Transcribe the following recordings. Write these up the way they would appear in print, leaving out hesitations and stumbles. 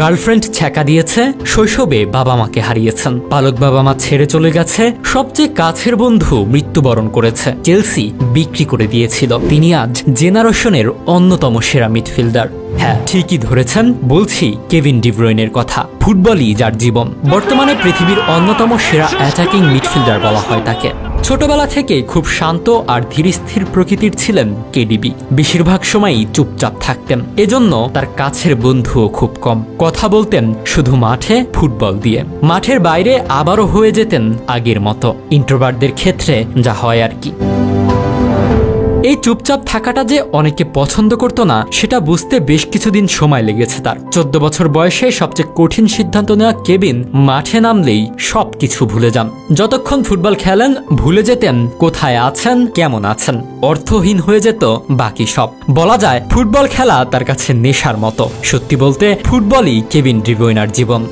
Girlfriend ছ্যাঁকা দিয়েছে, শৈশবে বাবা মাকে হারিয়েছেন, পালক বাবা মা ছেড়ে চলে গেছে, সবচেয়ে কাছের বন্ধু মৃত্যুবরণ করেছে, চেলসি বিক্রি করে দিয়েছিল। তিনি আজ জেনারেশনের অন্যতম সেরা মিডফিল্ডার। হ্যাঁ, ঠিকই ধরেছেন, বলছি কেভিন ডি ব্রুইনের কথা। ফুটবলই যার জীবন। বর্তমানে পৃথিবীর অন্যতম সেরা অ্যাটাকিং মিডফিল্ডার বলা হয় তাকে। ছোটবেলা থেকে খুব শান্ত আর ধীরস্থির প্রকৃতির ছিলেন কেডিবি। বেশিরভাগ সময়ই চুপচাপ থাকতেন, এজন্য তার কাছের বন্ধুও খুব কম। কথা বলতেন শুধু মাঠে ফুটবল দিয়ে। মাঠের বাইরে আবারও হয়ে যেতেন আগের মতো, ইন্ট্রোভার্টদের ক্ষেত্রে যা হয় আর কি। এই চুপচাপ থাকাটা যে অনেকে পছন্দ করত না, সেটা বুঝতে বেশ কিছুদিন সময় লেগেছে তার। 14 বছর বয়সে সবচেয়ে কঠিন সিদ্ধান্ত নেওয়া কেভিন মাঠে নামলেই সবকিছু ভুলে যান। যতক্ষণ ফুটবল খেলেন ভুলে যেতেন কোথায় আছেন, কেমন আছেন। অর্থহীন হয়ে যেত বাকি সব। বলা যায় ফুটবল খেলা তার কাছে নেশার মতো। সত্যি বলতে ফুটবলই কেভিন ডি ব্রুইনার জীবন।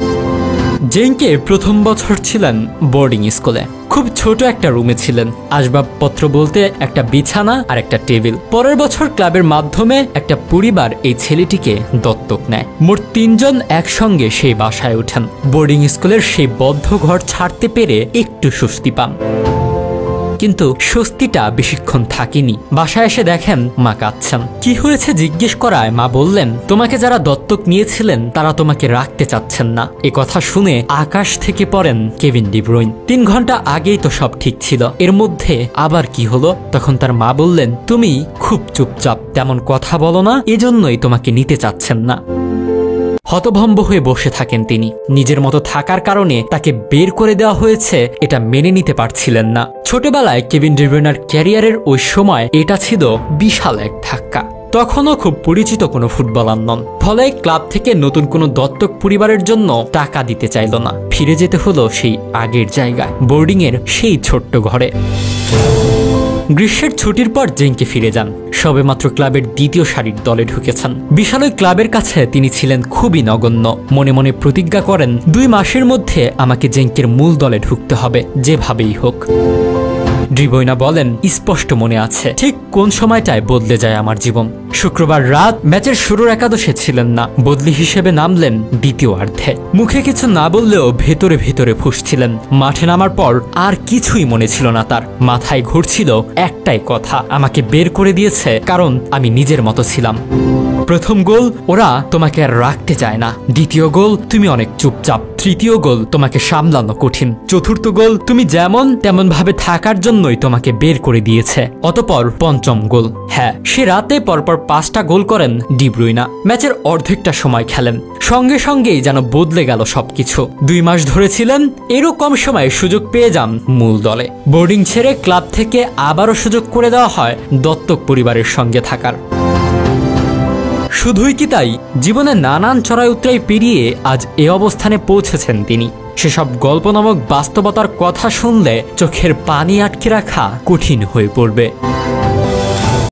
জেঙ্কে প্রথম বছর ছিলেন বোর্ডিং স্কুলে। খুব ছোট একটা রুমে ছিলেন, আসবাবপত্র বলতে একটা বিছানা আর একটা টেবিল। পরের বছর ক্লাবের মাধ্যমে একটা পরিবার এই ছেলেটিকে দত্তক নেয়। মোট 3 জন একসঙ্গে সেই বাসায় ওঠেন। বোর্ডিং স্কুলের সেই বদ্ধ ঘর ছাড়তে পেরে একটু স্বস্তি পান, কিন্তু স্বস্তিটা বেশিক্ষণ থাকেনি। বাসায় এসে দেখেন মা কাঁদছেন। কি হয়েছে জিজ্ঞেস করায় মা বললেন, তোমাকে যারা দত্তক নিয়েছিলেন তারা তোমাকে রাখতে চাচ্ছেন না। এ কথা শুনে আকাশ থেকে পড়েন কেভিন ডি ব্রুইন। 3 ঘন্টা আগেই তো সব ঠিক ছিল, এর মধ্যে আবার কি হলো? তখন তার মা বললেন, তুমি খুব চুপচাপ, তেমন কথা বলো না, এজন্যই তোমাকে নিতে চাচ্ছেন না। হতভম্ব হয়ে বসে থাকেন তিনি। নিজের মতো থাকার কারণে তাকে বের করে দেওয়া হয়েছে এটা মেনে নিতে পারছিলেন না। ছোটবেলায় কেভিন ডি ব্রুইনার ক্যারিয়ারের ওই সময় এটা ছিল বিশাল এক ধাক্কা। তখনও খুব পরিচিত কোনো ফুটবলার নন, ফলে ক্লাব থেকে নতুন কোনো দত্তক পরিবারের জন্য টাকা দিতে চাইল না। ফিরে যেতে হলো সেই আগের জায়গায়, বোর্ডিংয়ের সেই ছোট্ট ঘরে। গ্রীষ্মের ছুটির পর জেঙ্কে ফিরে যান। সবেমাত্র ক্লাবের দ্বিতীয় সারির দলে ঢুকেছেন। বিশাল ওই ক্লাবের কাছে তিনি ছিলেন খুবই নগণ্য। মনে মনে প্রতিজ্ঞা করেন, 2 মাসের মধ্যে আমাকে জেঙ্কের মূল দলে ঢুকতে হবে, যেভাবেই হোক। ডি ব্রুইনা বলেন, স্পষ্ট মনে আছে ঠিক কোন সময়টায় বদলে যায় আমার জীবন। শুক্রবার রাত ম্যাচের শুরুর একাদশে ছিলেন না, বদলি হিসেবে নামলেন দ্বিতীয়ার্ধে। মুখে কিছু না বললেও ভেতরে ভেতরে ফুঁসছিলেন। মাঠে নামার পর আর কিছুই মনে ছিল না তার। মাথায় ঘুরছিল একটাই কথা, আমাকে বের করে দিয়েছে কারণ আমি নিজের মতো ছিলাম। প্রথম গোল, ওরা তোমাকে আর রাখতে চায় না। দ্বিতীয় গোল, তুমি অনেক চুপচাপ। তৃতীয় গোল, তোমাকে সামলানো কঠিন। চতুর্থ গোল, তুমি যেমন তেমন ভাবে থাকার জন্যই তোমাকে বের করে দিয়েছে। অতঃপর পঞ্চম গোল। হ্যাঁ, সে রাতে পরপর 5টা গোল করেন ডি ব্রুইনা। ম্যাচের অর্ধেকটা সময় খেলেন। সঙ্গে সঙ্গেই যেন বদলে গেল সবকিছু। 2 মাস ধরে ছিলেন, এরও কম সময়ে সুযোগ পেয়ে যান মূল দলে। বোর্ডিং ছেড়ে ক্লাব থেকে আবারও সুযোগ করে দেওয়া হয় দত্তক পরিবারের সঙ্গে থাকার। শুধুই কি তাই, জীবনে নানান চড়াই উতরাই পেরিয়ে আজ এ অবস্থানে পৌঁছেছেন তিনি। সেসব গল্প নামক বাস্তবতার কথা শুনলে চোখের পানি আটকে রাখা কঠিন হয়ে পড়বে।